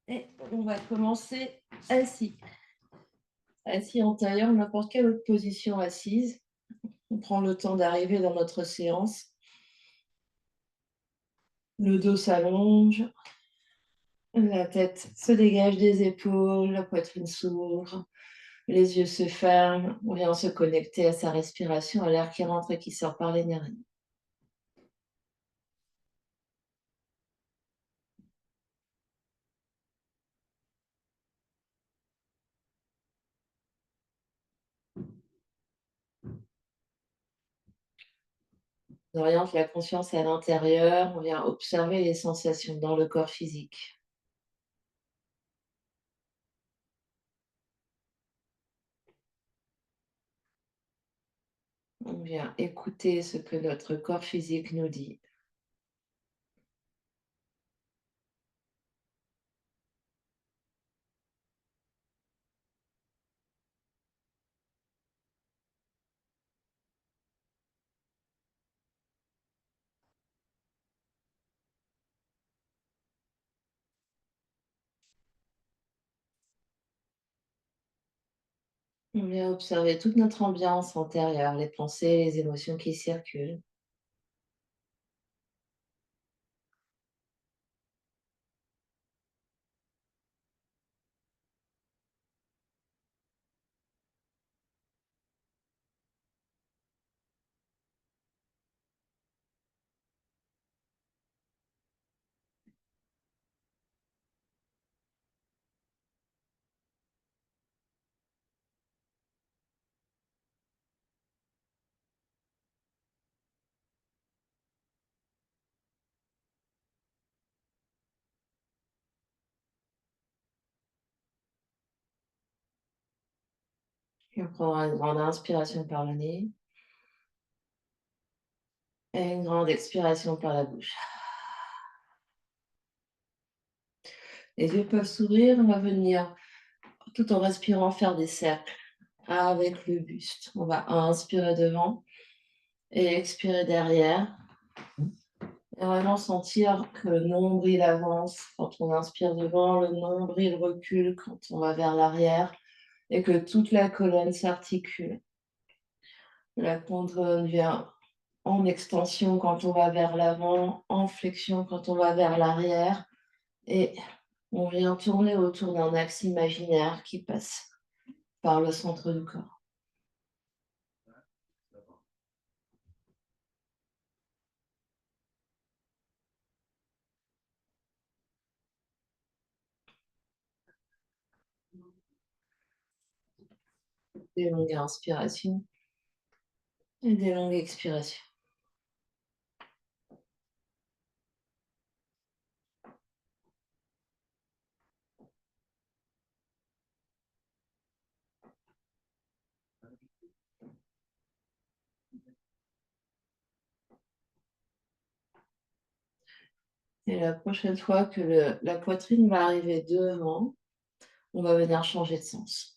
Et on va commencer assis. Assis en tailleur, n'importe quelle autre position assise. On prend le temps d'arriver dans notre séance. Le dos s'allonge, la tête se dégage des épaules, la poitrine s'ouvre, les yeux se ferment. On vient se connecter à sa respiration, à l'air qui rentre et qui sort par les narines. On oriente la conscience à l'intérieur, on vient observer les sensations dans le corps physique. On vient écouter ce que notre corps physique nous dit. On vient observer toute notre ambiance intérieure, les pensées, les émotions qui circulent. Et on prendra une grande inspiration par le nez et une grande expiration par la bouche. Les yeux peuvent s'ouvrir, on va venir, tout en respirant, faire des cercles avec le buste. On va inspirer devant et expirer derrière. Et vraiment sentir que le nombril avance quand on inspire devant, le nombril recule quand on va vers l'arrière et que toute la colonne s'articule. La colonne vient en extension quand on va vers l'avant, en flexion quand on va vers l'arrière et on vient tourner autour d'un axe imaginaire qui passe par le centre du corps. Des longues inspirations et des longues expirations. Et la prochaine fois que la poitrine va arriver devant, on va venir changer de sens.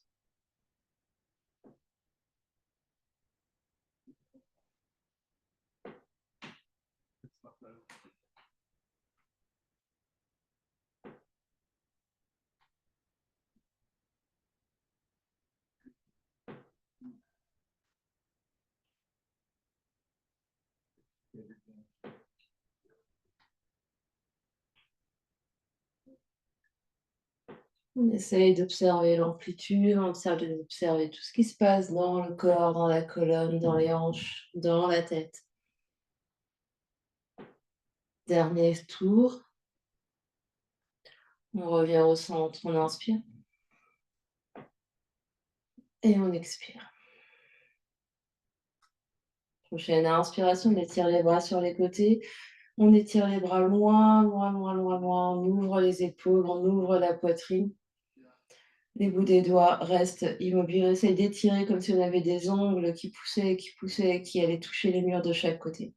On essaye d'observer l'amplitude, on observe d'observer tout ce qui se passe dans le corps, dans la colonne, dans les hanches, dans la tête. Dernier tour. On revient au centre, on inspire et on expire. Prochaine inspiration, on étire les bras sur les côtés. On étire les bras loin, loin, loin, loin, loin. On ouvre les épaules, on ouvre la poitrine. Les bouts des doigts restent immobiles. On essaye d'étirer comme si on avait des ongles qui poussaient, qui allaient toucher les murs de chaque côté.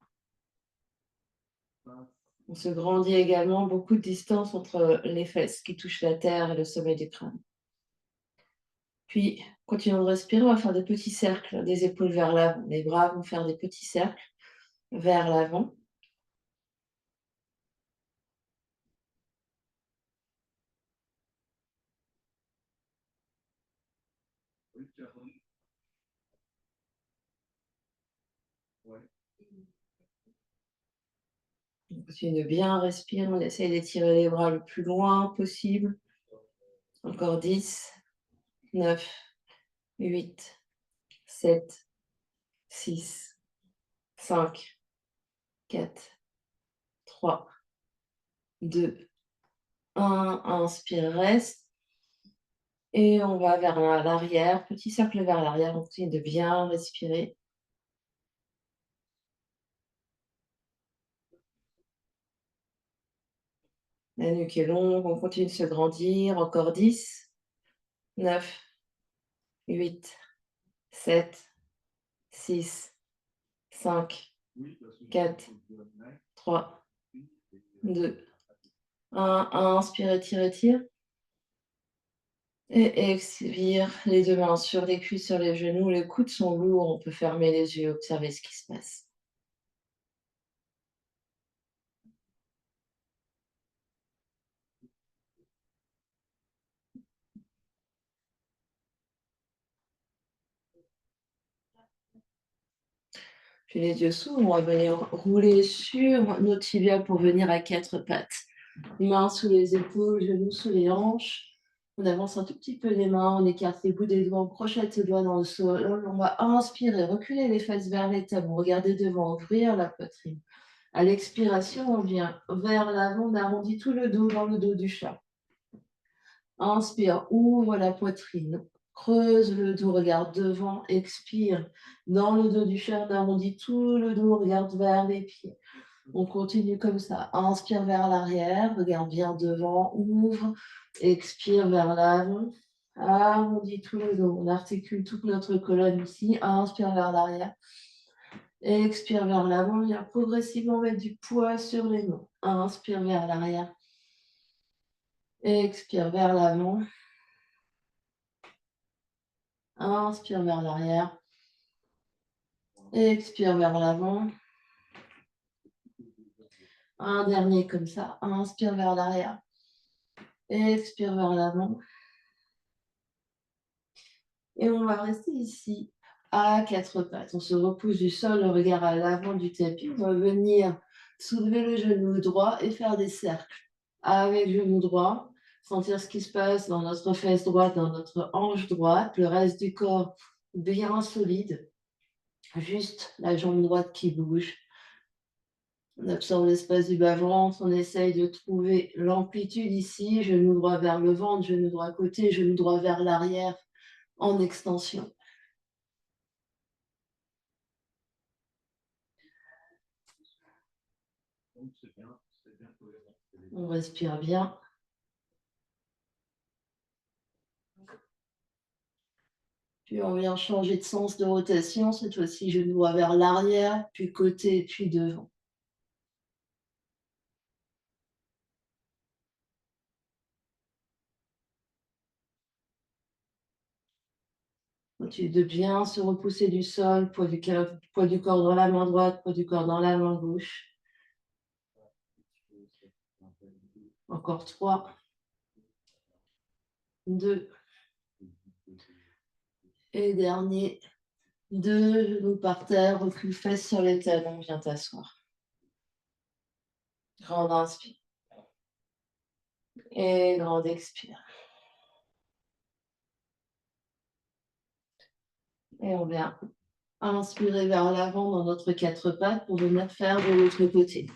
On se grandit également, beaucoup de distance entre les fesses qui touchent la terre et le sommet du crâne. Puis, continuons de respirer, on va faire des petits cercles, des épaules vers l'avant. Les bras vont faire des petits cercles vers l'avant. On continue de bien respirer, on essaye d'étirer les bras le plus loin possible. Encore 10, 9, 8, 7, 6, 5, 4, 3, 2, 1. Inspire, reste. Et on va vers l'arrière, petit cercle vers l'arrière, on continue de bien respirer. La nuque est longue, on continue de se grandir. Encore 10, 9, 8, 7, 6, 5, 4, 3, 2, 1. Inspire, étire, étire. Et expire, les deux mains sur les cuisses, sur les genoux. Les coudes sont lourds, on peut fermer les yeux, observer ce qui se passe. Puis les yeux s'ouvrent, on va venir rouler sur nos tibias pour venir à quatre pattes. Mains sous les épaules, genoux sous les hanches. On avance un tout petit peu les mains, on écarte les bouts des doigts, on crochette les doigts dans le sol. On va inspirer, reculer les fesses vers les talons, regarder devant, ouvrir la poitrine. À l'expiration, on vient vers l'avant, on arrondit tout le dos dans le dos du chat. Inspire, ouvre la poitrine, creuse le dos, regarde devant, expire. Dans le dos du chat, on arrondit tout le dos, regarde vers les pieds. On continue comme ça. Inspire vers l'arrière, regarde bien devant, ouvre, expire vers l'avant. Arrondis tout le dos. On articule toute notre colonne ici. Inspire vers l'arrière. Expire vers l'avant. On vient progressivement mettre du poids sur les mains. Inspire vers l'arrière. Expire vers l'avant. Inspire vers l'arrière. Expire vers l'avant. Un dernier comme ça. Inspire vers l'arrière. Expire vers l'avant. Et on va rester ici à quatre pattes. On se repousse du sol, le regard à l'avant du tapis. On va venir soulever le genou droit et faire des cercles avec le genou droit. Sentir ce qui se passe dans notre fesse droite, dans notre hanche droite. Le reste du corps bien solide. Juste la jambe droite qui bouge. On absorbe l'espace du bas-ventre. On essaye de trouver l'amplitude ici. Genou droit vers le ventre, genou droit côté, genou droit vers l'arrière en extension. On respire bien. Puis on vient changer de sens de rotation. Cette fois-ci, genou droit vers l'arrière, puis côté, puis devant. Continue de bien se repousser du sol, poids du corps dans la main droite, poids du corps dans la main gauche. Encore 3, 2, et dernier. 2, genoux par terre, recule fesses sur les talons, viens t'asseoir. Grande inspire. Et grande expire. Et on vient inspirer vers l'avant dans notre quatre pattes pour venir faire de l'autre côté.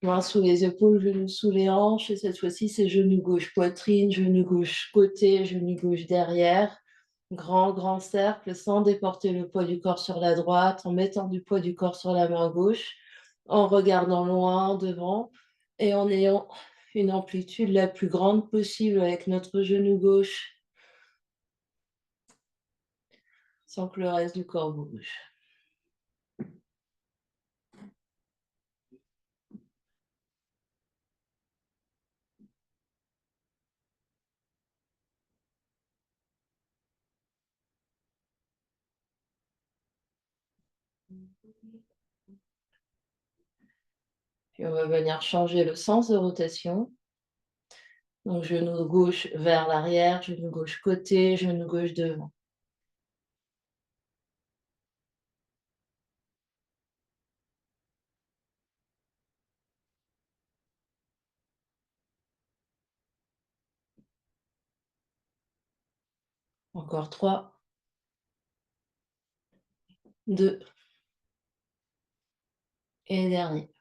Mains sous les épaules, genoux sous les hanches. Et cette fois-ci, c'est genou gauche poitrine, genou gauche côté, genou gauche derrière. Grand cercle sans déporter le poids du corps sur la droite, en mettant du poids du corps sur la main gauche, en regardant loin devant et en ayant une amplitude la plus grande possible avec notre genou gauche sans que le reste du corps bouge. Puis on va venir changer le sens de rotation. Donc genou gauche vers l'arrière, genou gauche côté, genou gauche devant. Encore 3, 2 et dernier.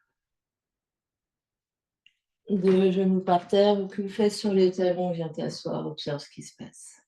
2 genoux par terre, aucune fesse sur les talons, viens t'asseoir, observe ce qui se passe.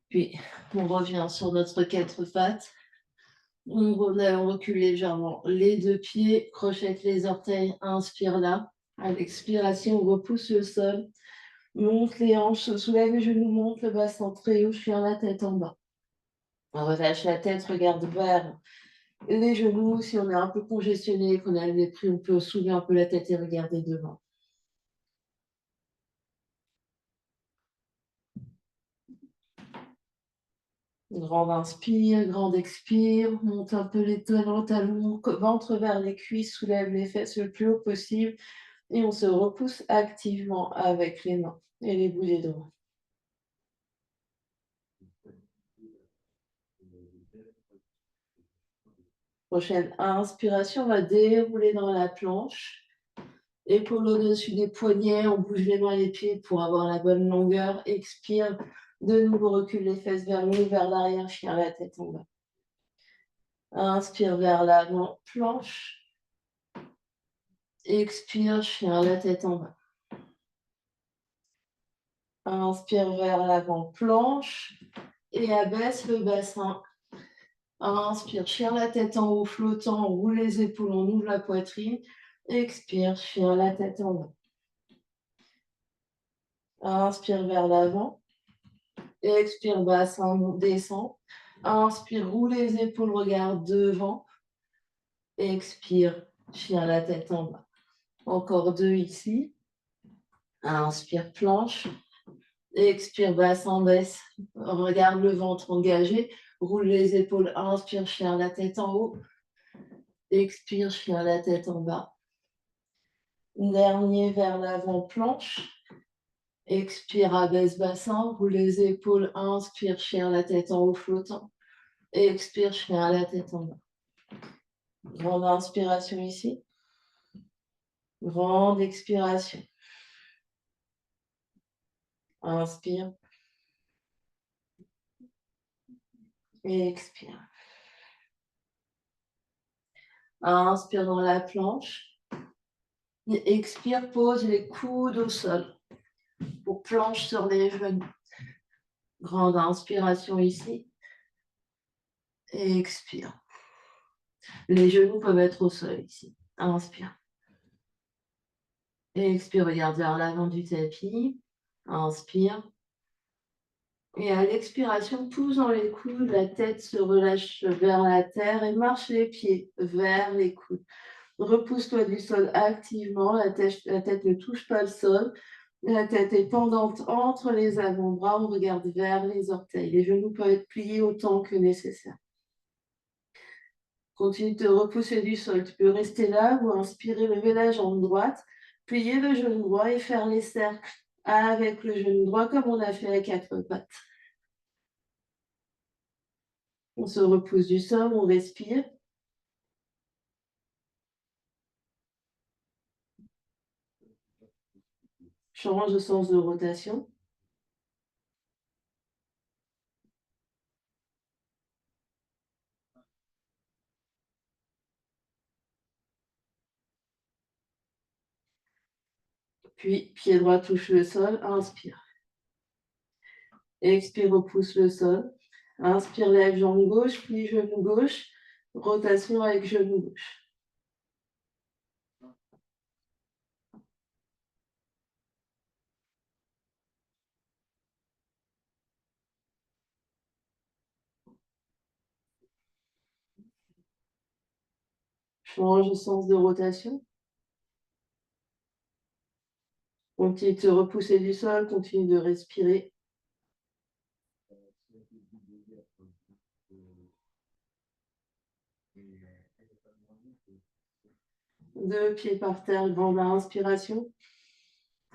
Puis on revient sur notre 4 pattes. On recule légèrement les 2 pieds, crochette les orteils, inspire là. À l'expiration, on repousse le sol, monte les hanches, soulève les genoux, monte le bassin très haut, chien la tête en bas. On relâche la tête, regarde vers les genoux. Si on est un peu congestionné, qu'on a le nez pris, on peut soulever un peu la tête et regarder devant. Grande inspire, grande expire, monte un peu les talons, ventre vers les cuisses, soulève les fesses le plus haut possible et on se repousse activement avec les mains et les bouts des doigts. Prochaine inspiration, on va dérouler dans la planche. Épaules au-dessus des poignets, on bouge les mains et les pieds pour avoir la bonne longueur. Expire, de nouveau recule les fesses vers le haut, vers l'arrière, chien la tête en bas. Inspire vers l'avant, planche. Expire, chien la tête en bas. Inspire vers l'avant, planche. Et abaisse le bassin. Inspire, chien la tête en haut, flottant, on roule les épaules, on ouvre la poitrine. Expire, chien la tête en bas. Inspire vers l'avant. Expire, bassin descend. Inspire, roule les épaules, regarde devant. Expire, chien la tête en bas. Encore 2 ici. Inspire, planche. Expire, bassin baisse. Regarde le ventre engagé. Roule les épaules. Inspire, chien la tête en haut. Expire, chien la tête en bas. Dernier vers l'avant, planche. Expire, abaisse bassin. Roule les épaules. Inspire, chien la tête en haut, flottant. Expire, chien la tête en bas. Grande inspiration ici. Grande expiration. Inspire. Et expire. Inspire dans la planche. Et expire, pose les coudes au sol. Pour planche sur les genoux. Grande inspiration ici. Et expire. Les genoux peuvent être au sol ici. Inspire. Et expire, regarde vers l'avant du tapis. Inspire. Et à l'expiration, pousse dans les coudes, la tête se relâche vers la terre et marche les pieds vers les coudes. Repousse-toi du sol activement, la tête ne touche pas le sol. La tête est pendante entre les avant-bras, on regarde vers les orteils. Les genoux peuvent être pliés autant que nécessaire. Continue de te repousser du sol. Tu peux rester là ou inspirer, lever la jambe droite, plier le genou droit et faire les cercles avec le genou droit comme on a fait à 4 pattes. On se repousse du sol, on respire. Change de sens de rotation. Puis, pied droit touche le sol, inspire. Expire, repousse le sol. Inspire, lève jambe gauche, plie genou gauche. Rotation avec genou gauche. Change de sens de rotation. Continue de te repousser du sol, continue de respirer. Deux pieds par terre, grande inspiration.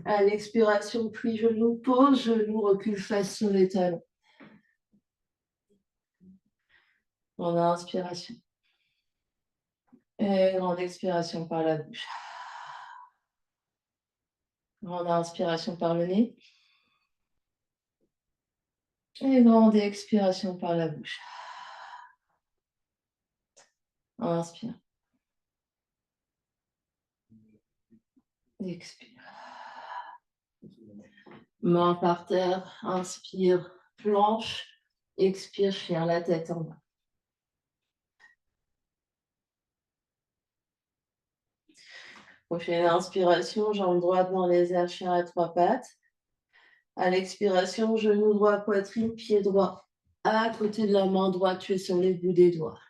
À l'expiration, plie genou, pose genou, recule face sur les talons. Grande inspiration. Et grande expiration par la bouche. Grande inspiration par le nez. Et grande expiration par la bouche. Inspire. Expire. Main par terre, inspire, planche. Expire, chien, la tête en bas. Prochaine inspiration, jambe droite dans les airs, chien à trois pattes. À l'expiration, genou droit, poitrine, pied droit. À côté de la main droite, tu es sur les bouts des doigts.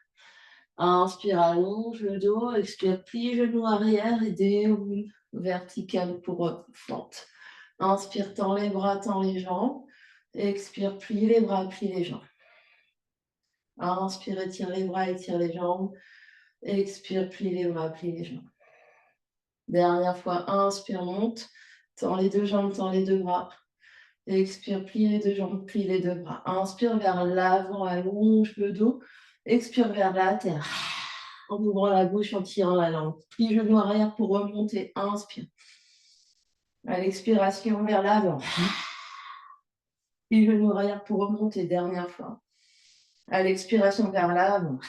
Inspire, allonge le dos. Expire, plie genou arrière et déroule vertical pour fente. Inspire, tends les bras, tends les jambes. Expire, plie les bras, plie les jambes. Inspire, étire les bras, étire les jambes. Expire, plie les bras, plie les jambes. Dernière fois, inspire, monte. Tends les deux jambes, tends les deux bras. Expire, plie les deux jambes, plie les deux bras. Inspire vers l'avant, allonge le dos. Expire vers la terre. En ouvrant la bouche, en tirant la langue. Plie genou arrière pour remonter. Inspire. À l'expiration, vers l'avant. Plie genou arrière pour remonter. Dernière fois. À l'expiration, vers l'avant.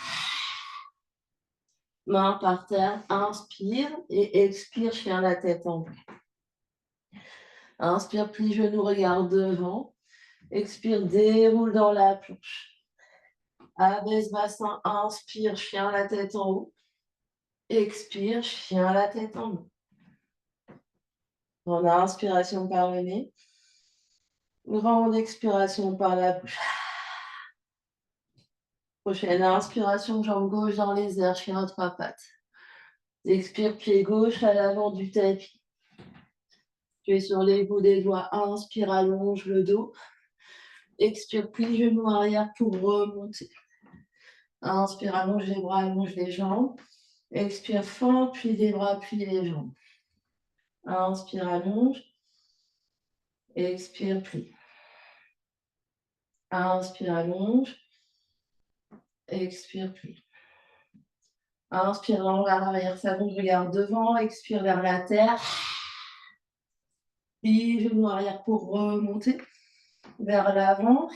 Main par terre. Inspire et expire, chien la tête en bas. Inspire, plie genou, regarde devant. Expire, déroule dans la planche. Abaisse bassin, inspire, chien la tête en haut. Expire, chien la tête en bas. Grande inspiration par le nez. Grande expiration par la bouche. Prochaine inspiration, jambe gauche dans les airs, chien à trois pattes. Expire, pied gauche à l'avant du tapis. Tu es sur les bouts des doigts. Inspire, allonge le dos. Expire, plie genou arrière pour remonter. Inspire, allonge les bras, allonge les jambes. Expire, fend, plie les bras, plie les jambes. Inspire, allonge. Expire, plie. Inspire, allonge. Expire, plie. Inspire, langue à l'arrière, s'allonge, regarde devant. Expire vers la terre. Plie genou arrière pour remonter. Vers l'avant.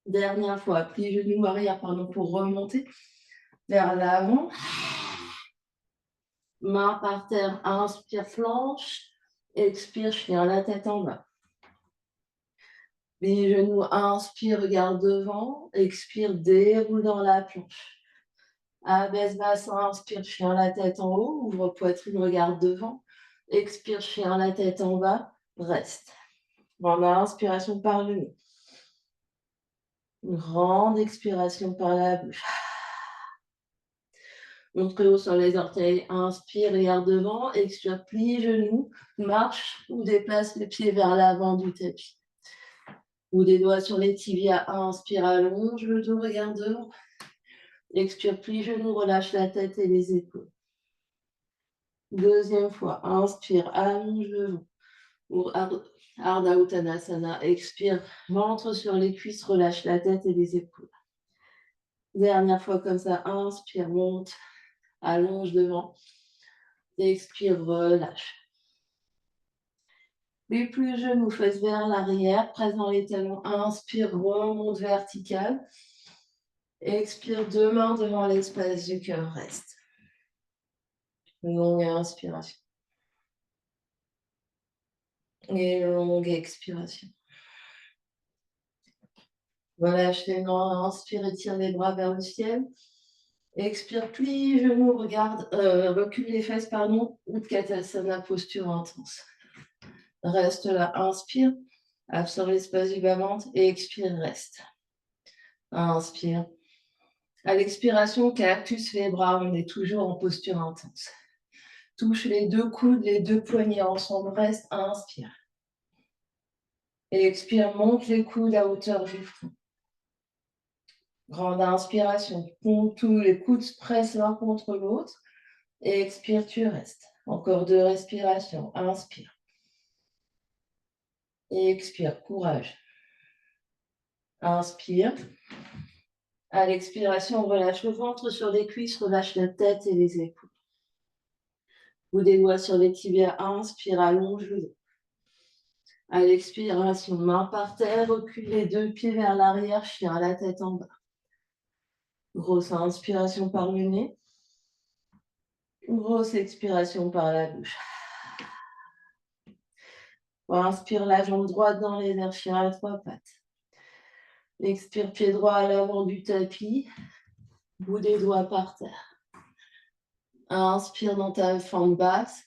Dernière fois, plie genou arrière, pardon, pour remonter. Vers l'avant. Main par terre, inspire, flanche. Expire, chien la tête en bas. Les genoux, inspire, regarde devant. Expire, déroule dans la planche. Abaisse bassin, inspire, chien la tête en haut. Ouvre poitrine, regarde devant. Expire, chien la tête en bas. Reste. Grande inspiration par le nez. Grande expiration par la bouche. Montre haut sur les orteils. Inspire, regarde devant. Expire, plie genoux. Marche ou déplace les pieds vers l'avant du tapis. Ou des doigts sur les tibias. Inspire, allonge le dos, regarde devant. Expire, plie genoux, relâche la tête et les épaules. Deuxième fois. Inspire, allonge le dos. Ou Ardha Uttanasana. Expire, ventre sur les cuisses, relâche la tête et les épaules. Dernière fois comme ça. Inspire, monte, allonge devant. Expire, relâche. Les plus genoux, fesses vers l'arrière, presse dans les talons. Inspire, remonte vertical. Expire, deux mains devant l'espace du cœur, reste. Longue inspiration. Et longue expiration. Relâche les mains, inspire, étire les bras vers le ciel. Expire, plie, genoux, regarde, recule les fesses, pardon. Utkatasana, posture intense. Reste là, inspire, absorbe l'espace du bas-ventre et expire, reste. Inspire, À l'expiration, cactus les bras, on est toujours en posture intense. Touche les deux coudes, les deux poignets ensemble, reste, inspire. Et expire, monte les coudes à hauteur du front. Grande inspiration, tous les coudes se pressent l'un contre l'autre. Et expire, tu restes. Encore 2 respirations, inspire. Et expire, courage. Inspire. À l'expiration, on relâche le ventre sur les cuisses, relâche la tête et les épaules. Bout des doigts sur les tibias, inspire, allonge le dos. À l'expiration, main par terre, recule les deux pieds vers l'arrière, chien, la tête en bas. Grosse inspiration par le nez. Grosse expiration par la bouche. On inspire la jambe droite dans les airs, chien à 3 pattes. Expire, pied droit à l'avant du tapis. Bout des doigts par terre. Inspire dans ta fente basse.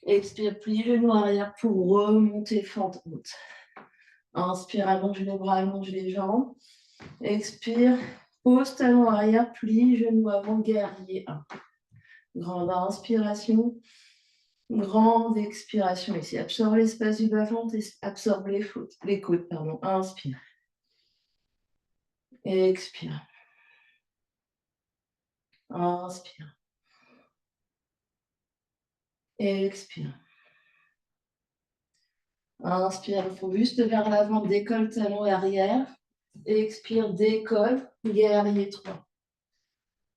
Expire, plie genou arrière pour remonter fente haute. Inspire, allonge les bras, allonge les jambes. Expire, pose talon arrière, plie genou avant, guerrier 1. Grande inspiration. Grande expiration ici. Absorbe l'espace du bas-ventre et absorbe les côtes. Inspire. Expire. Inspire. Expire. Inspire, il faut buste vers l'avant, décolle talon arrière. Expire, décolle, guerrier 3.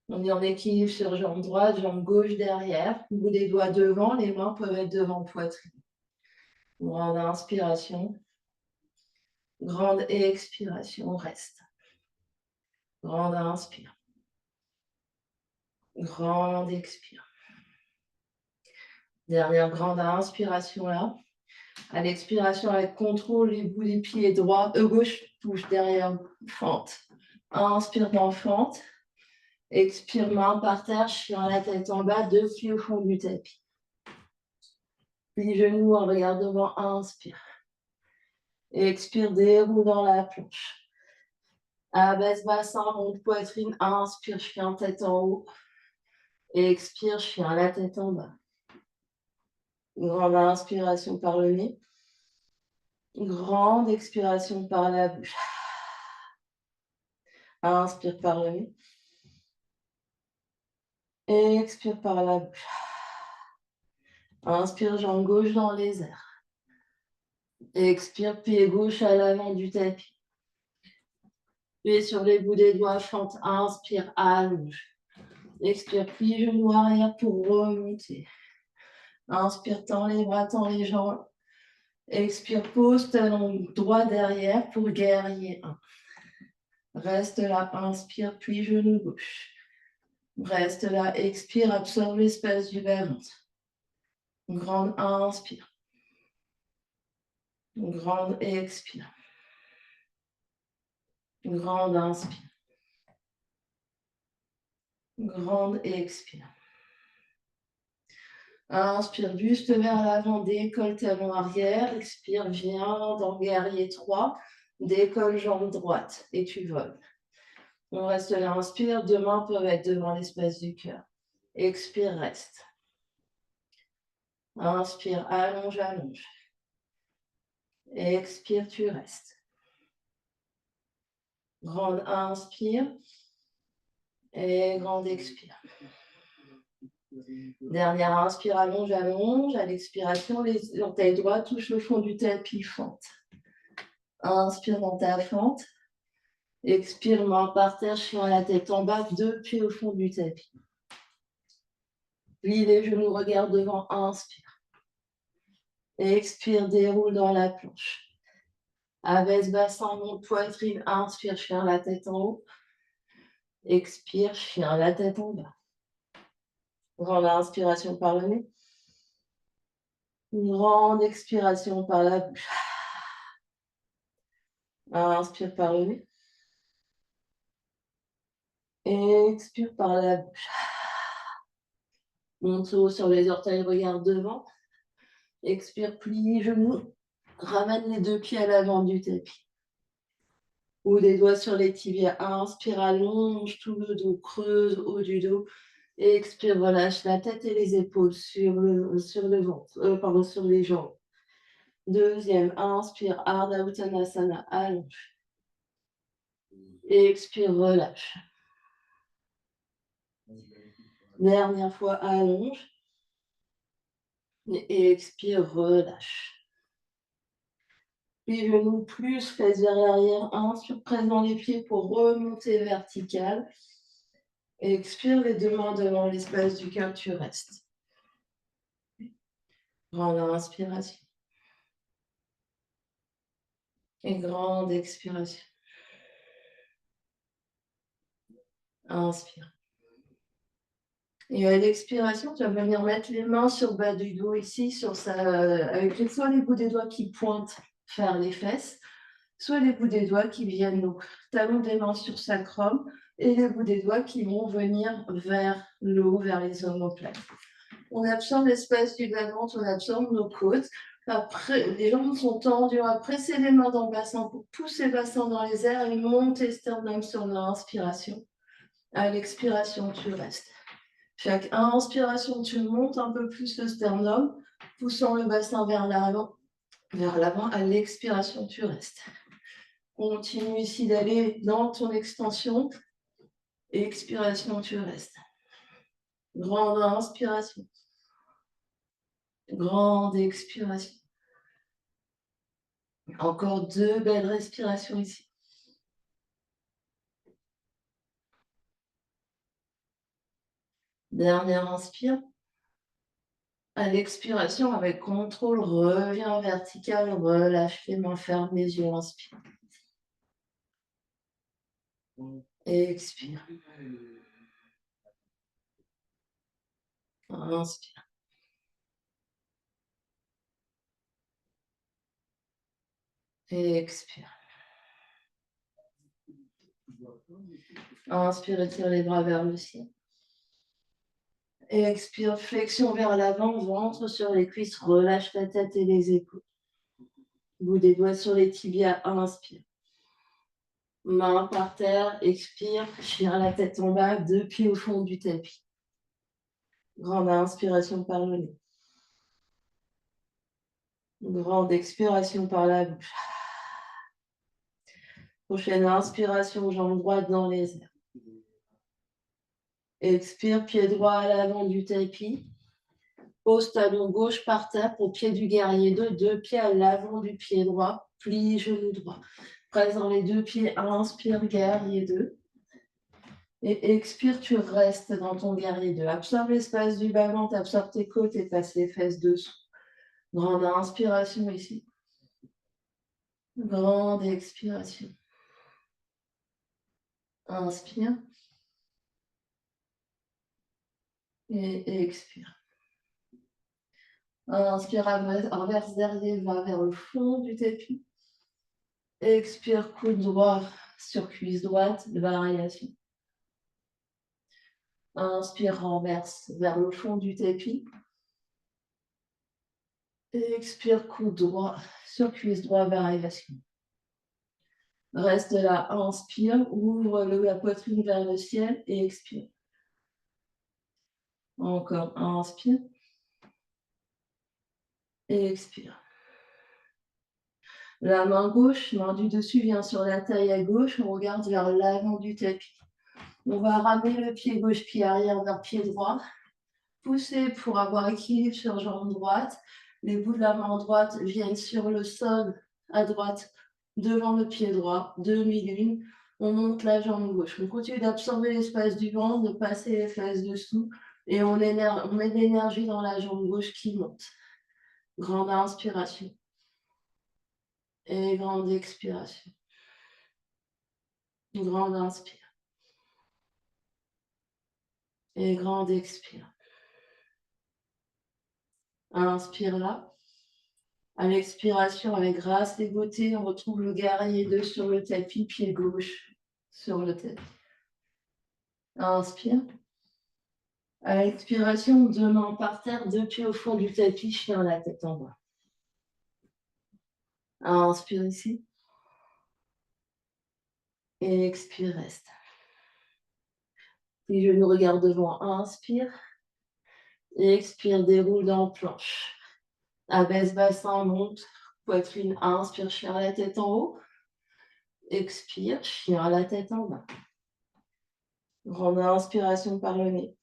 On est en équilibre sur jambe droite, jambe gauche derrière. Bout des doigts devant, les mains peuvent être devant poitrine. Grande inspiration. Grande expiration, reste. Grande inspire. Grande expire. Dernière grande inspiration là. À l'expiration, avec contrôle, les bouts des pieds droits, gauche, touche derrière, fente. Inspire dans fente. Expire, main par terre, chien la tête en bas, 2 pieds au fond du tapis. Plie genoux en regard devant, inspire. Expire, déroule dans la planche. Abaisse bassin, monte poitrine, inspire, chien tête en haut. Expire, chien la tête en bas. Grande inspiration par le nez. Grande expiration par la bouche. Inspire par le nez. Expire par la bouche. Inspire, jambe gauche dans les airs. Expire, pied gauche à l'avant du tapis. Pied sur les bouts des doigts, fente. Inspire, allonge. Expire, plie genou arrière pour remonter. Inspire, tends les bras, tends les jambes. Expire, pose talon droit derrière pour guerrier 1. Reste là, inspire, puis genou gauche. Reste là, expire, absorbe l'espace du bas-ventre. Grande inspire. Grande expire. Grande inspire. Grande expire. Inspire, buste vers l'avant, décolle talon arrière. Expire, viens dans guerrier 3. Décolle jambe droite et tu voles. On reste là, inspire, 2 mains peuvent être devant l'espace du cœur. Expire, reste. Inspire, allonge, allonge. Expire, tu restes. Grande inspire et grande expire. Dernière inspire, allonge, allonge. À l'expiration, les orteils droits touchent le fond du tapis, fente. Inspire dans ta fente. Expire, main par terre, chien la tête en bas, 2 pieds au fond du tapis. Plie les genoux, regarde devant, inspire. Expire, déroule dans la planche. Abaisse bassin, monte poitrine, inspire, chien la tête en haut. Expire, chien la tête en bas. Grande inspiration par le nez. Grande expiration par la bouche. Inspire par le nez. Expire par la bouche. Monte haut sur les orteils, regarde devant. Expire, plie les genoux. Ramène les 2 pieds à l'avant du tapis. ou des doigts sur les tibias. Inspire, allonge tout le dos, creuse haut du dos. Et expire, relâche la tête et les épaules sur le ventre, pardon, sur les jambes. Deuxième, inspire, Ardha Uttanasana, allonge. Et expire, relâche. Dernière fois, allonge. Et expire, relâche. Puis genoux plus, fesses vers l'arrière. Inspire, presse dans les pieds pour remonter vertical. Et expire, les deux mains devant l'espace du cœur, tu restes. Grande inspiration. Et grande expiration. Inspire. Et à l'expiration, tu vas venir mettre les mains sur le bas du dos ici, avec soit les bouts des doigts qui pointent vers les fesses, soit les bouts des doigts qui viennent, donc talons des mains sur sacrum, et les bouts des doigts qui vont venir vers le haut, vers les omoplates. On absorbe l'espace du bas-ventre, on absorbe nos côtes. Après, les jambes sont tendues, on va presser les mains dans le bassin pour pousser le bassin dans les airs et monter sternum sur l'inspiration. À l'expiration, tu restes. Chaque inspiration, tu montes un peu plus le sternum, poussant le bassin vers l'avant. Vers l'avant, à l'expiration, tu restes. Continue ici d'aller dans ton extension. Expiration, tu restes. Grande inspiration. Grande expiration. Encore 2 belles respirations ici. Dernière inspire. À l'expiration, avec contrôle, reviens vertical, relâche les mains, ferme les yeux, inspire. Expire. Inspire. Expire. Inspire, tire les bras vers le ciel. Expire, flexion vers l'avant, ventre sur les cuisses, relâche la tête et les épaules. Bout des doigts sur les tibias, inspire. Main par terre, expire, chire la tête en bas, 2 pieds au fond du tapis. Grande inspiration par le nez. Grande expiration par la bouche. Prochaine inspiration, jambe droite dans les airs. Expire, pied droit à l'avant du tapis. Pose talon gauche par terre au pied du guerrier 2, 2 pieds à l'avant du pied droit, plie genou droit. Presse dans les 2 pieds, inspire, guerrier 2. Et expire, tu restes dans ton guerrier 2. Absorbe l'espace du bas-ventre, absorbe tes côtes et passe les fesses dessous. Grande inspiration ici. Grande expiration. Inspire. Et expire. Inspire, inverse derrière, va vers le fond du tapis. Expire, coude droit sur cuisse droite, variation. Inspire, renverse vers le fond du tapis. Expire, coude droit sur cuisse droite, variation. Reste là, inspire, ouvre la poitrine vers le ciel et expire. Encore, inspire. Et expire. La main gauche, main du dessus vient sur la taille à gauche, on regarde vers l'avant du tapis. On va ramener le pied gauche, pied arrière vers pied droit. Pousser pour avoir équilibre sur jambe droite. Les bouts de la main droite viennent sur le sol à droite, devant le pied droit, demi-lune. On monte la jambe gauche. On continue d'absorber l'espace du ventre, de passer les fesses dessous. Et on met de l'énergie dans la jambe gauche qui monte. Grande inspiration. Et grande expiration. Grande inspire. Et grande expire. Inspire là. À l'expiration, avec grâce et beauté, on retrouve le guerrier 2 sur le tapis, pied gauche sur le tapis. Inspire. À l'expiration, 2 mains par terre, 2 pieds au fond du tapis, chien la tête en bas. Inspire ici. Et expire, reste. Les genoux regardent devant, inspire. Et expire, déroule dans planche. Abaisse bassin, monte, poitrine, inspire, chien la tête en haut. Expire, chien la tête en bas. Grande inspiration par le nez.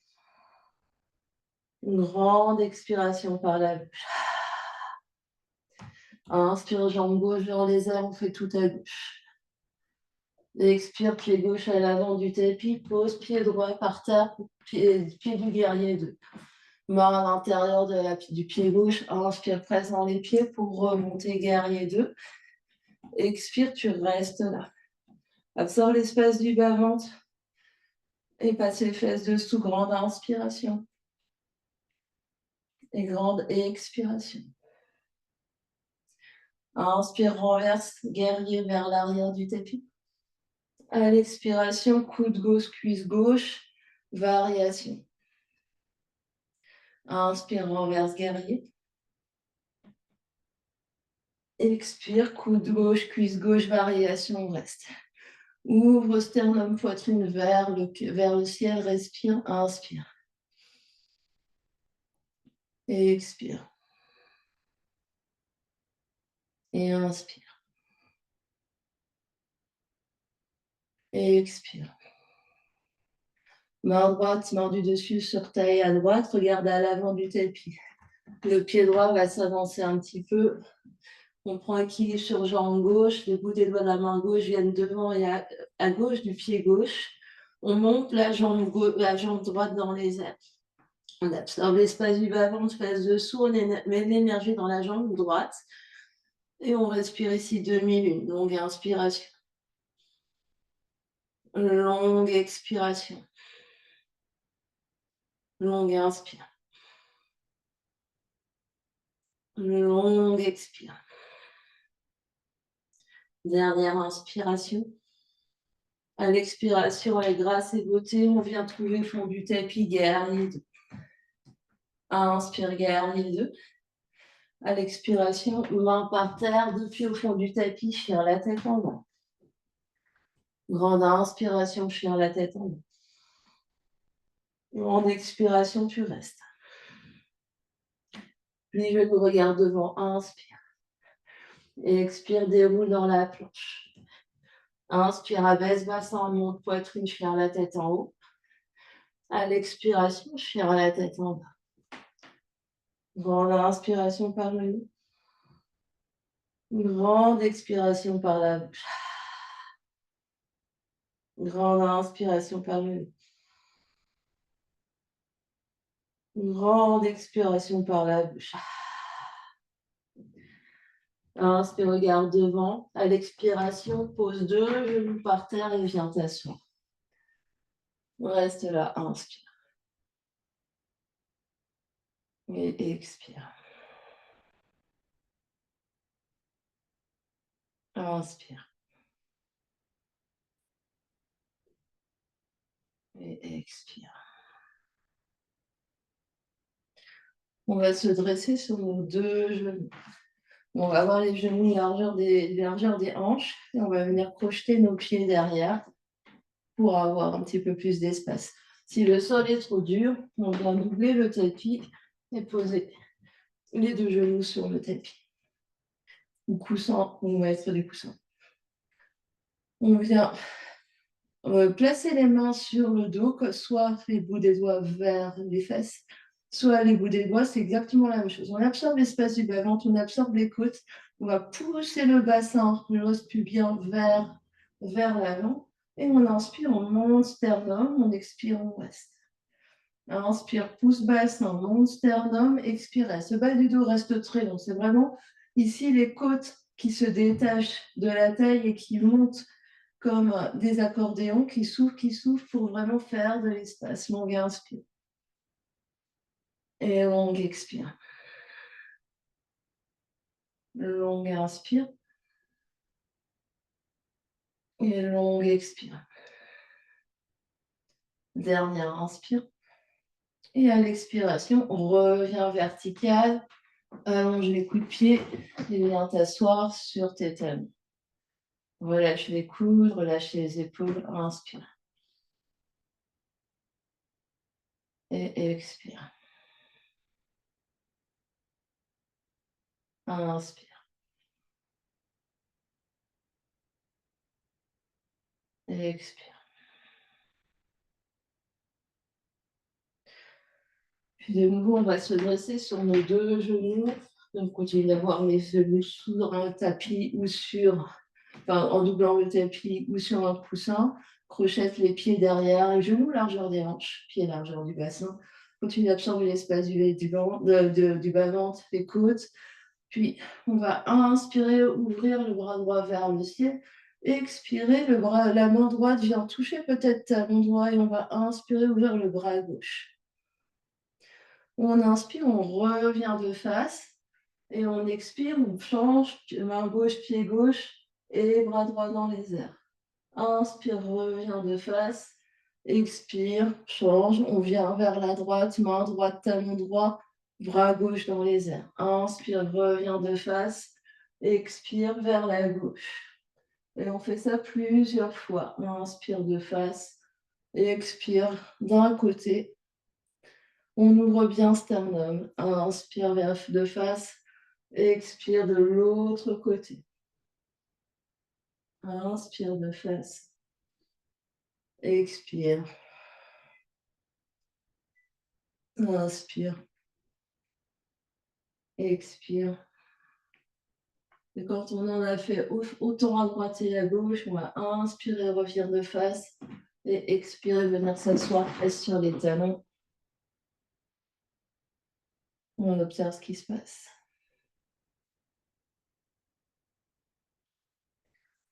Une grande expiration par la bouche. Inspire, jambe gauche vers les airs, on fait tout à gauche. Expire, pied gauche à l'avant du tapis, pose pied droit par terre, pied du guerrier 2. Main à l'intérieur du pied gauche, inspire, presse dans les pieds pour remonter guerrier 2. Expire, tu restes là. Absorbe l'espace du bas-ventre et passe les fesses dessous, grande inspiration. Et grande expiration. Inspire, renverse, guerrier vers l'arrière du tapis. À l'expiration, coude gauche, cuisse gauche, variation. Inspire, renverse, guerrier. Expire, coude gauche, cuisse gauche, variation, reste. Ouvre sternum, poitrine vers le ciel, respire, inspire. Et expire. Et inspire. Et expire. Main droite, main du dessus sur taille à droite, regarde à l'avant du tapis. Le pied droit va s'avancer un petit peu. On prend équilibre sur jambe gauche, les bouts des doigts de la main gauche viennent devant et à gauche du pied gauche. On monte la jambe droite dans les airs. On absorbe l'espace du bas-ventre, passe dessous, on met l'énergie dans la jambe droite. Et on respire ici 2 minutes. Longue inspiration. Longue expiration. Longue inspire. Longue expire. Dernière inspiration. À l'expiration, avec grâce et beauté, on vient trouver le fond du tapis, guerrier 2. Inspire, guerrier 2. À l'expiration, main par terre, deux pieds au fond du tapis, chien la tête en bas. Grande inspiration, chien la tête en bas. Grande expiration, tu restes. Les genoux regardent devant, inspire. Et expire, déroule dans la planche. Inspire, abaisse bassin, monte poitrine, chien la tête en haut. À l'expiration, chien la tête en bas. Grande inspiration par le nez. Grande expiration par la bouche. Grande inspiration par le nez. Grande expiration par la bouche. Inspire, regarde devant. À l'expiration, pose 2 genoux par terre et viens t'asseoir. Reste là, inspire. Et expire. Inspire. Et expire. On va se dresser sur nos 2 genoux. On va avoir les genoux largeur des hanches et on va venir projeter nos pieds derrière pour avoir un petit peu plus d'espace. Si le sol est trop dur, on vient doubler le tapis et poser les 2 genoux sur le tapis. Ou coussin, ou mettre des coussins. On vient placer les mains sur le dos, soit les bouts des doigts vers les fesses, soit les bouts des doigts, c'est exactement la même chose. On absorbe l'espace du bas-ventre, on absorbe les côtes, on va pousser le bassin, le os pubien vers l'avant, et on inspire, on monte sternum, on expire, on reste. Inspire, pouce bassin, monte sternum, expire, reste. Le bas du dos reste très long, c'est vraiment ici les côtes qui se détachent de la taille et qui montent comme des accordéons qui soufflent pour vraiment faire de l'espace. Longue inspire. Et longue expire. Longue inspire. Et longue expire. Dernière inspire. Et à l'expiration, on revient vertical. Allonge les coups de pied et viens t'asseoir sur tes talons. Relâche les coudes, relâche les épaules. Inspire et expire. Inspire et expire. Puis de nouveau, on va se dresser sur nos 2 genoux. Donc continue d'avoir les genoux sur un tapis ou en doublant le tapis ou sur un coussin. Crochette les pieds derrière, les genoux largeur des hanches, pieds largeur du bassin. Continue d'absorber l'espace du bas-ventre, les côtes. Puis on va inspirer, ouvrir le bras droit vers le ciel. Expirer, la main droite vient toucher peut-être ta main droite et on va inspirer, ouvrir le bras gauche. On inspire, on revient de face et on expire, on change, main gauche, pied gauche et bras droit dans les airs. Inspire, revient de face, expire, change, on vient vers la droite, main droite, talon droit, bras gauche dans les airs. Inspire, revient de face, expire vers la gauche. Et on fait ça plusieurs fois. Inspire de face, expire d'un côté. On ouvre bien sternum. Inspire de face, expire de l'autre côté. Inspire de face, expire. Inspire, expire. Et quand on en a fait autant à droite et à gauche, on va inspirer, revenir de face et expirer, venir s'asseoir, fesse sur les talons. On observe ce qui se passe.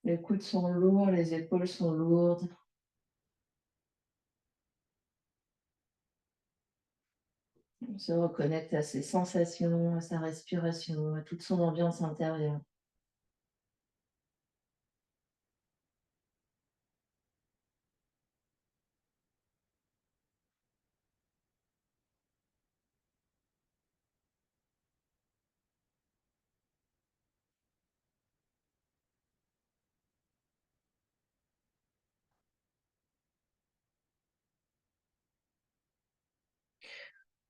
Les coudes sont lourds, les épaules sont lourdes. On se reconnecte à ses sensations, à sa respiration, à toute son ambiance intérieure.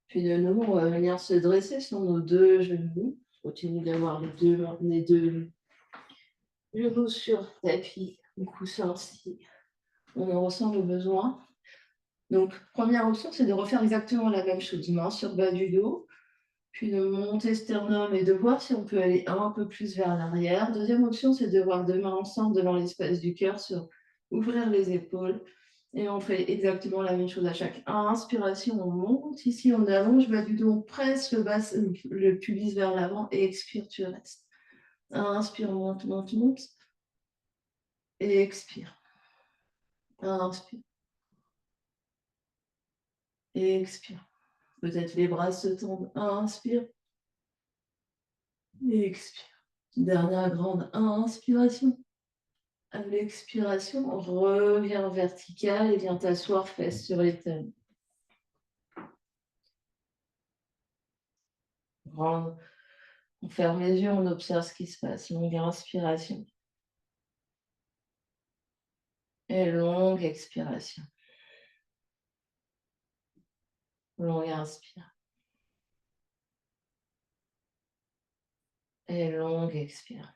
Puis de nouveau, on va venir se dresser sur nos 2 genoux. Continue d'avoir les deux genoux sur tapis ou coussin si on en ressent le besoin. Donc, première option, c'est de refaire exactement la même chose. Main sur bas du dos, puis de monter sternum et de voir si on peut aller un peu plus vers l'arrière. Deuxième option, c'est de voir 2 mains ensemble devant l'espace du cœur sur ouvrir les épaules. Et on fait exactement la même chose à chaque inspiration. On monte ici, on allonge bas du dos, on presse le pubis vers l'avant et expire, tu restes. Inspire, monte, monte, monte. Et expire. Inspire. Et expire. Peut-être les bras se tendent. Inspire. Et expire. Dernière grande inspiration. À l'expiration, reviens vertical et viens t'asseoir fesse sur les talons. On ferme les yeux, on observe ce qui se passe. Longue inspiration. Et longue expiration. Longue inspire. Et longue expire.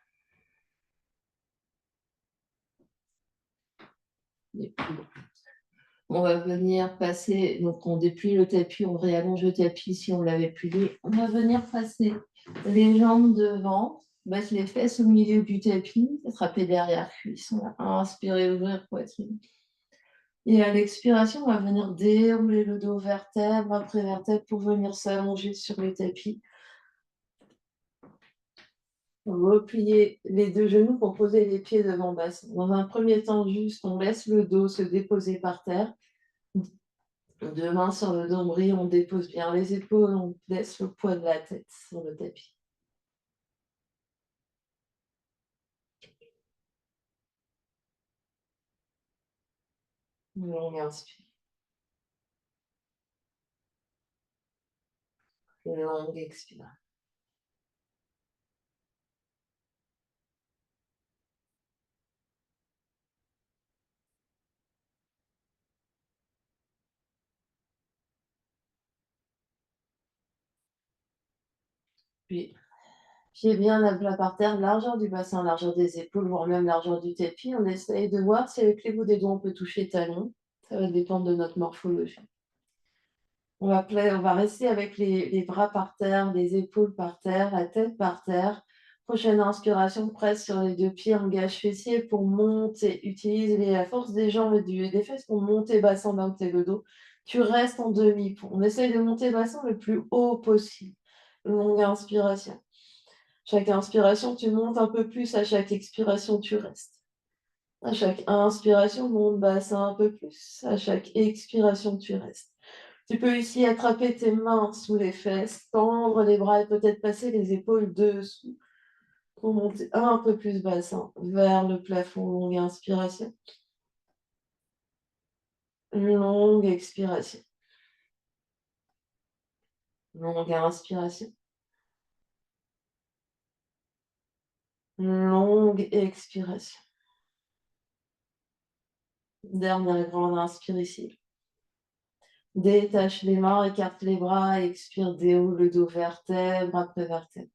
Et puis, on va venir passer, donc on déplie le tapis, on réallonge le tapis si on l'avait plié. On va venir passer les jambes devant, mettre les fesses au milieu du tapis, attraper derrière cuisse. On va inspirer, ouvrir poitrine. Et à l'expiration, on va venir dérouler le dos vertèbre après vertèbre pour venir s'allonger sur le tapis. Replier les 2 genoux pour poser les pieds devant bassin. Dans un premier temps, juste, on laisse le dos se déposer par terre. 2 mains sur le nombril, on dépose bien les épaules, on laisse le poids de la tête sur le tapis. Longue inspire. Longue expire. Puis, pieds bien à plat par terre, largeur du bassin, largeur des épaules, voire même largeur du tapis. On essaye de voir si avec les bouts des doigts on peut toucher les talons. Ça va dépendre de notre morphologie. On va rester avec les bras par terre, les épaules par terre, la tête par terre. Prochaine inspiration, presse sur les deux pieds, engage fessier pour monter. Utilise la force des jambes et des fesses pour monter bassin, monter le dos. Tu restes en demi-pont. On essaye de monter bassin le plus haut possible. Longue inspiration. Chaque inspiration, tu montes un peu plus. À chaque expiration, tu restes. À chaque inspiration, monte bassin un peu plus. À chaque expiration, tu restes. Tu peux ici attraper tes mains sous les fesses, tendre les bras et peut-être passer les épaules dessous pour monter un peu plus bassin vers le plafond. Longue inspiration. Longue expiration. Longue inspiration. Longue expiration. Dernière grande inspire ici. Détache les mains, écarte les bras, expire, déroule le dos vertèbre après vertèbre.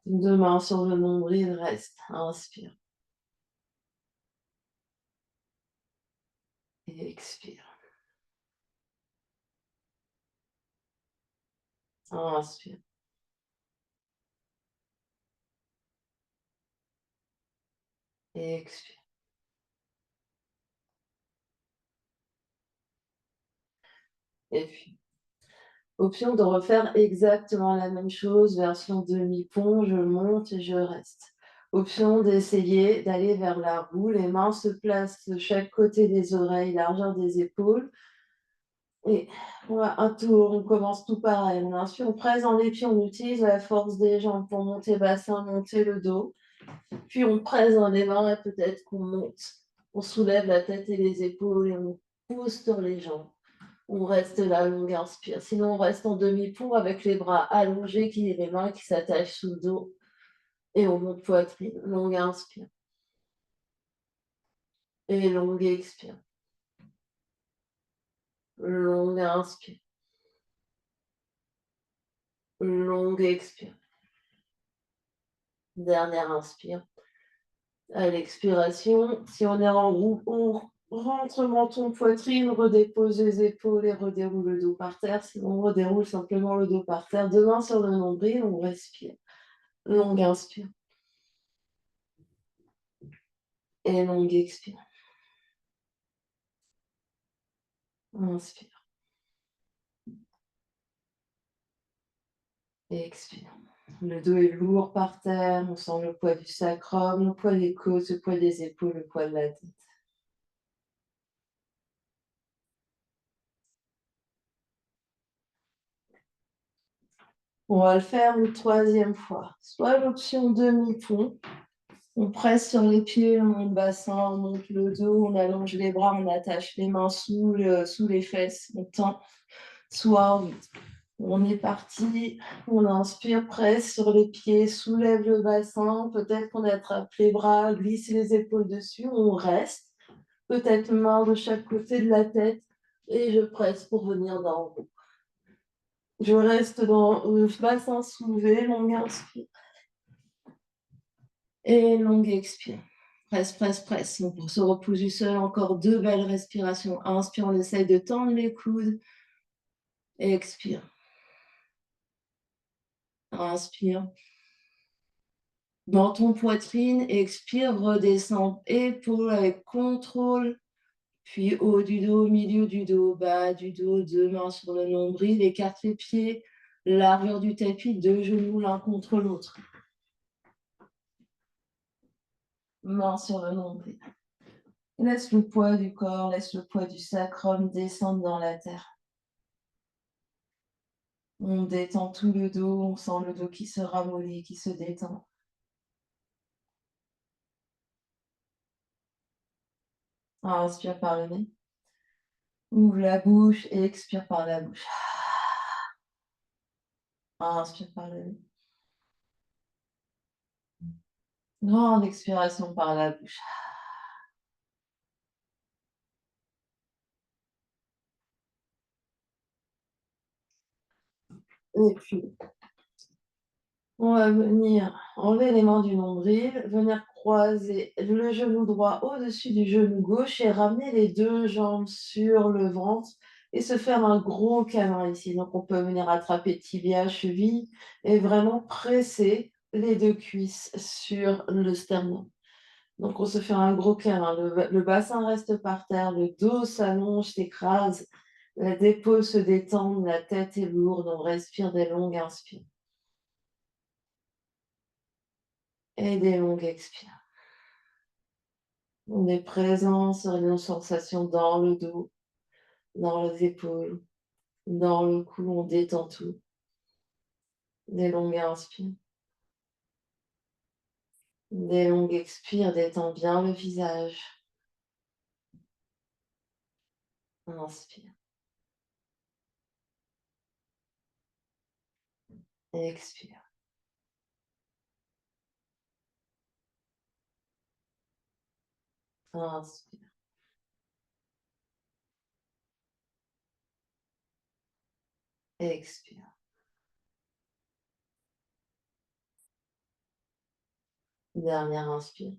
Deux mains sur le nombril, reste. Inspire. Et expire. Inspire. Et expire. Et puis, option de refaire exactement la même chose, version demi-pont, je monte et je reste. Option d'essayer d'aller vers la roue, les mains se placent de chaque côté des oreilles, largeur des épaules. Et voilà, un tour, on commence tout pareil. On inspire, on presse dans les pieds, on utilise la force des jambes pour monter bassin, monter le dos. Puis on presse dans les mains et peut-être qu'on monte. On soulève la tête et les épaules et on pousse sur les jambes. On reste là, longue inspire. Sinon, on reste en demi-pont avec les bras allongés, les mains qui s'attachent sous le dos. Et on monte poitrine. Longue inspire. Et longue expire. Longue inspire. Longue expire. Dernière inspire. À l'expiration, si on est en roue, on rentre menton, poitrine, redépose les épaules et redéroule le dos par terre. Sinon, on redéroule simplement le dos par terre. Deux mains sur le nombril, on respire. Longue inspire. Et longue expire. Inspire. Et expire. Le dos est lourd par terre, on sent le poids du sacrum, le poids des côtes, le poids des épaules, le poids de la tête. On va le faire une troisième fois. Soit l'option demi-pont, on presse sur les pieds, on monte le bassin, on monte le dos, on allonge les bras, on attache les mains sous les fesses, on tend. Soit on est parti, on inspire, presse sur les pieds, soulève le bassin, peut-être qu'on attrape les bras, glisse les épaules dessus, on reste. Peut-être main de chaque côté de la tête et je presse pour venir d'en haut. Je reste dans le bassin soulevé, longue inspire et longue expire. Presse, presse, presse. Donc pour se repose du sol, encore deux belles respirations. Inspire, on essaye de tendre les coudes. Expire. Inspire. Menton, poitrine, expire, redescend. Épaules avec contrôle. Puis haut du dos, milieu du dos, bas du dos, deux mains sur le nombril, écarte les pieds, largeur du tapis, deux genoux l'un contre l'autre. Main sur le nombril. Laisse le poids du corps, laisse le poids du sacrum descendre dans la terre. On détend tout le dos, on sent le dos qui se ramollit, qui se détend. Inspire par le nez. Ouvre la bouche et expire par la bouche. Inspire par le nez. Grande expiration par la bouche. Et puis, On va venir enlever les mains du nombril, venir croiser le genou droit au-dessus du genou gauche et ramener les 2 jambes sur le ventre et se faire un gros câlin ici. Donc on peut venir attraper tibia, cheville et vraiment presser les 2 cuisses sur le sternum. Donc on se fait un gros câlin, le bassin reste par terre, le dos s'allonge, s'écrase, les épaules se détendent, la tête est lourde, on respire des longues inspires et des longues expires. On est présent sur nos sensations dans le dos, dans les épaules, dans le cou, on détend tout. Des longues inspires, des longues expires, détend bien le visage. Inspire, expire, inspire, expire. Dernière inspire.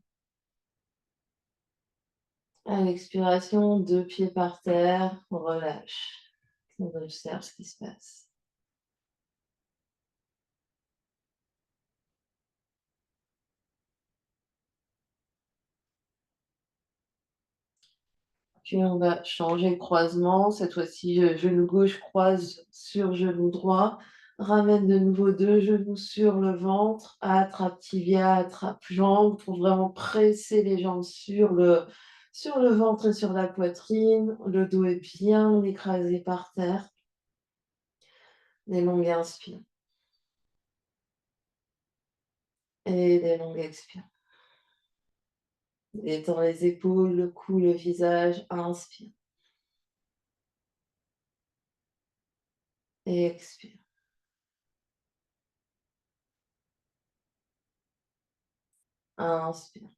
À l'expiration, 2 pieds par terre, on relâche. On observe ce qui se passe. Puis on va changer le croisement. Cette fois-ci, genou gauche croise sur genou droit. Ramène de nouveau 2 genoux sur le ventre. Attrape tibia, attrape jambe pour vraiment presser les jambes sur le ventre et sur la poitrine. Le dos est bien écrasé par terre. Des longues inspires et des longues expires. Détends les épaules, le cou, le visage. Inspire et expire. Inspire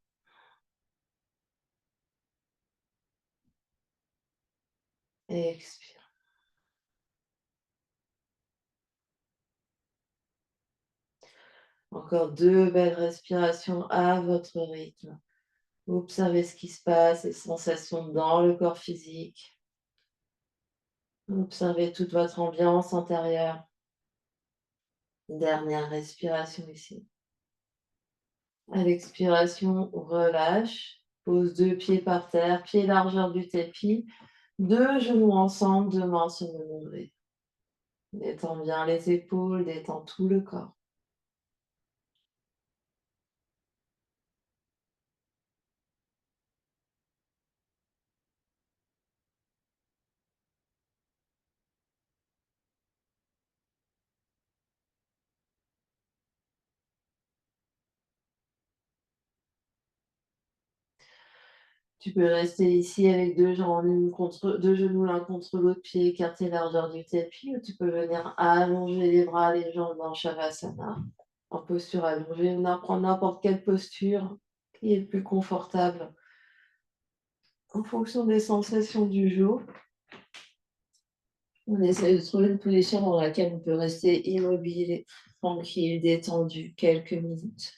et expire. Encore 2 belles respirations à votre rythme. Observez ce qui se passe, les sensations dans le corps physique. Observez toute votre ambiance intérieure. Dernière respiration ici. À l'expiration, relâche. Pose 2 pieds par terre, pied largeur du tapis. 2 genoux ensemble, 2 mains sur le nombril. Détends bien les épaules, détends tout le corps. Tu peux rester ici avec 2 jambes l'une contre 2 genoux l'un contre l'autre, pieds écartés largeur du tapis, ou tu peux venir allonger les bras, les jambes dans Shavasana, en posture allongée, ou prendre n'importe quelle posture qui est le plus confortable en fonction des sensations du jour. On essaie de trouver une position dans laquelle on peut rester immobile, tranquille, détendu quelques minutes.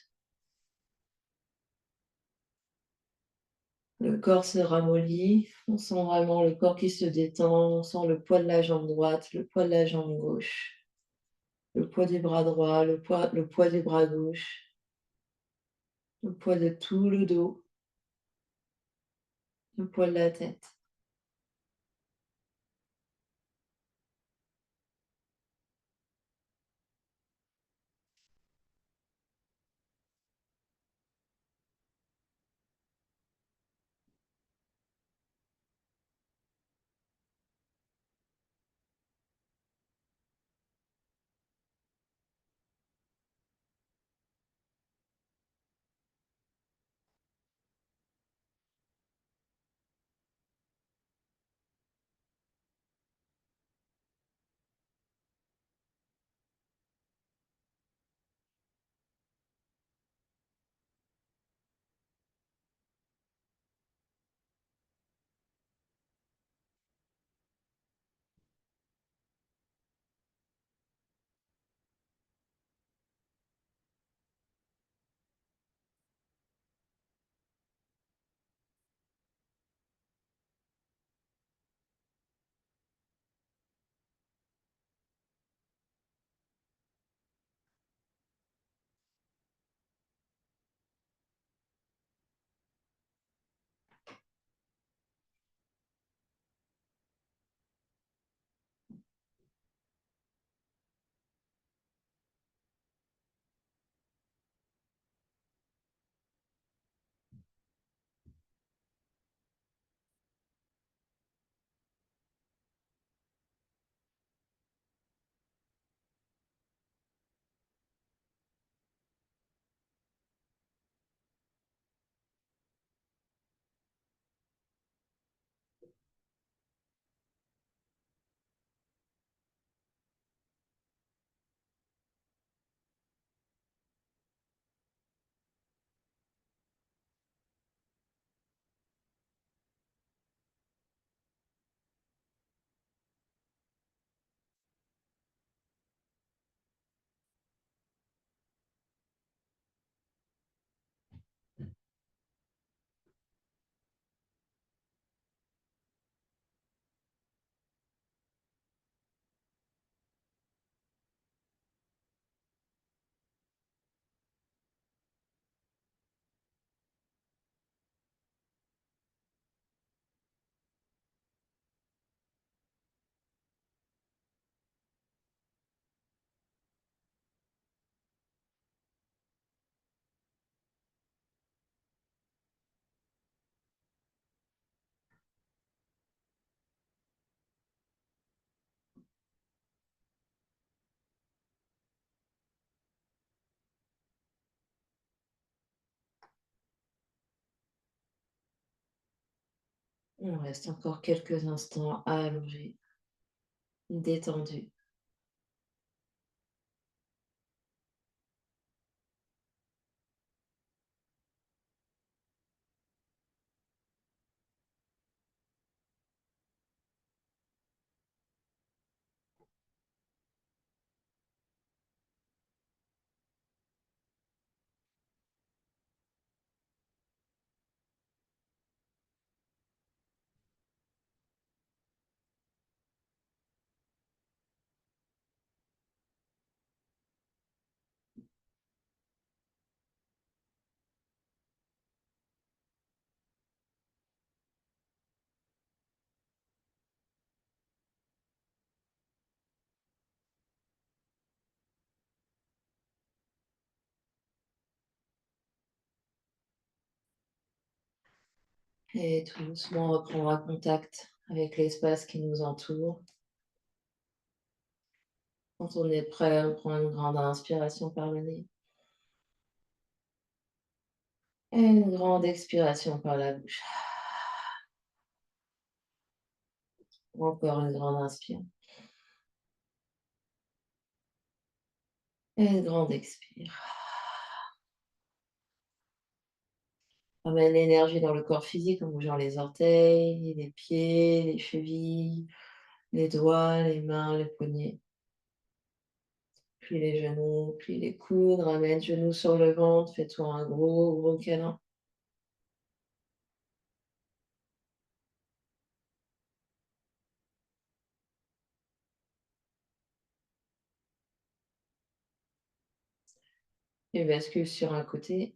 Le corps se ramollit, on sent vraiment le corps qui se détend, on sent le poids de la jambe droite, le poids de la jambe gauche, le poids du bras droit, le poids du bras gauche, le poids de tout le dos, le poids de la tête. On reste encore quelques instants allongés, détendus. Et tout doucement, on reprendra contact avec l'espace qui nous entoure. Quand on est prêt, on prend une grande inspiration par le nez et une grande expiration par la bouche. Encore une grande inspire et une grande expire. Ramène l'énergie dans le corps physique en bougeant les orteils, les pieds, les chevilles, les doigts, les mains, les poignets. Plie les genoux, plie les coudes, ramène genoux sur le ventre, fais-toi un gros, gros câlin. Et bascule sur un côté.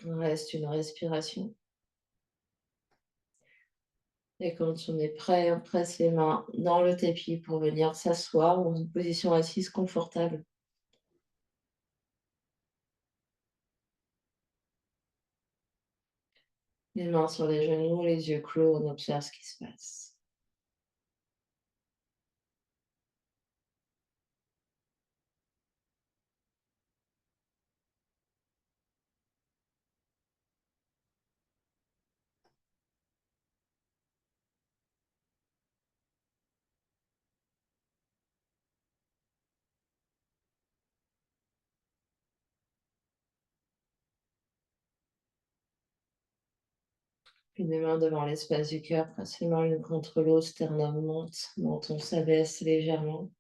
Reste une respiration. Et quand on est prêt, on presse les mains dans le tapis pour venir s'asseoir dans une position assise confortable. Les mains sur les genoux, les yeux clos, on observe ce qui se passe. Puis les mains devant l'espace du cœur, presse les mains l'une contre l'autre, sternum monte, menton s'abaisse légèrement.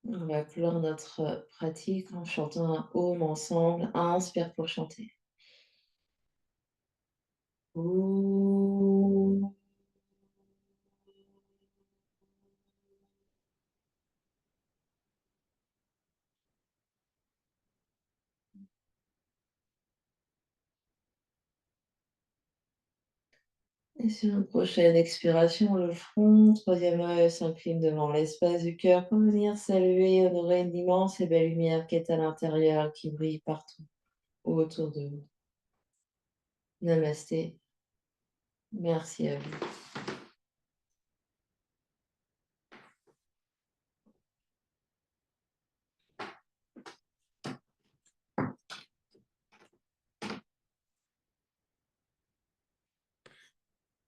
On va clore notre pratique en chantant un home ensemble. Inspire pour chanter. Ouh. Et sur une prochaine expiration, le front, troisième œil s'incline devant l'espace du cœur pour venir saluer, honorer l'immense et belle lumière qui est à l'intérieur, qui brille partout autour de vous. Namasté. Merci à vous.